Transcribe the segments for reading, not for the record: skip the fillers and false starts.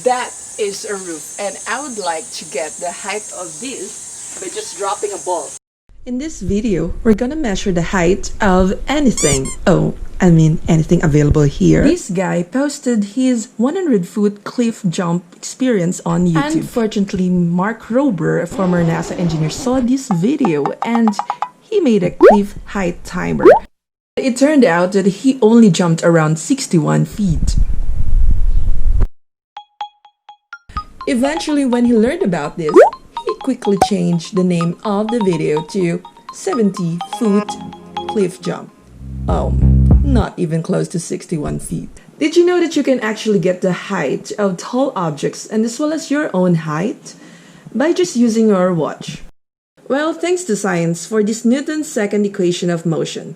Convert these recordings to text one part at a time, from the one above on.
That is a roof, and I would like to get the height of this by just dropping a ball. In this video, we're gonna measure the height of anything. Anything available here. This guy posted his 100-foot cliff jump experience on YouTube. Unfortunately, Mark Rober, a former NASA engineer, saw this video and he made a cliff height timer. It turned out that he only jumped around 61 feet. Eventually, when he learned about this, he quickly changed the name of the video to 70-foot cliff jump. Not even close to 61 feet. Did you know that you can actually get the height of tall objects and as well as your own height by just using your watch? Well, thanks to science for this Newton's second equation of motion,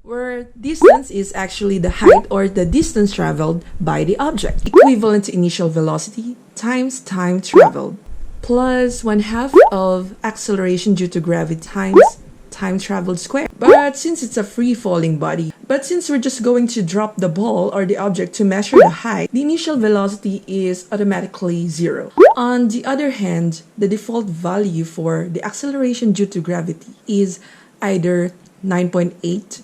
where distance is actually the height or the distance traveled by the object, equivalent to initial velocity times time traveled, plus 1/2 of acceleration due to gravity times time traveled squared. But since it's a free-falling body, since we're just going to drop the ball or the object to measure the height, the initial velocity is automatically 0. On the other hand, the default value for the acceleration due to gravity is either 9.8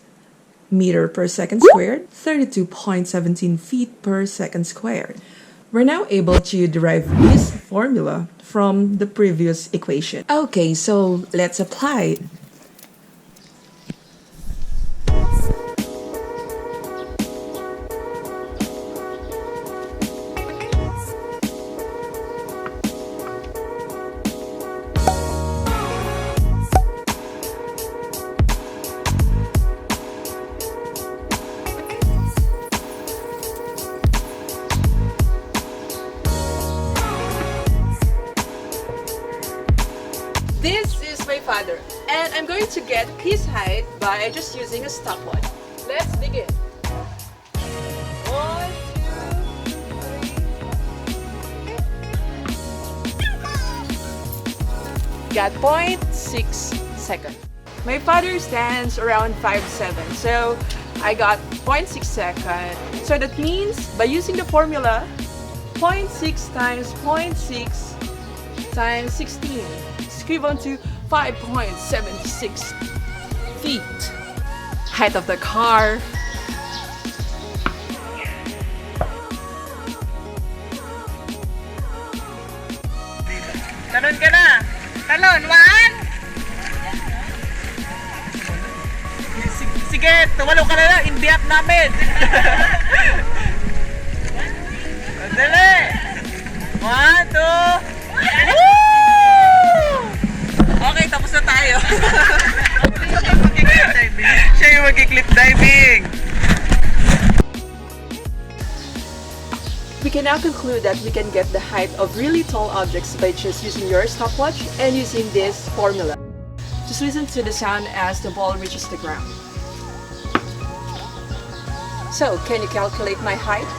meter per second squared, 32.17 feet per second squared. We're now able to derive this formula from the previous equation. Okay, so let's apply it. This is my father, and I'm going to get his height by just using a stopwatch. Let's begin. 1, 2, 3. Got 0.6 seconds. My father stands around 5'7", so I got 0.6 seconds. So that means by using the formula, 0.6 times 0.6 times 16 is equivalent to 5.76 feet. Height of the car. Talon ka na! Talon! 1! Sige, tumalo ka na lang! In-biap namin! Dali! 1, 2... Woo! Okay, tapos na tayo! Siya yung mag-clip diving! We can now conclude that we can get the height of really tall objects by just using your stopwatch and using this formula. Just listen to the sound as the ball reaches the ground. So, can you calculate my height?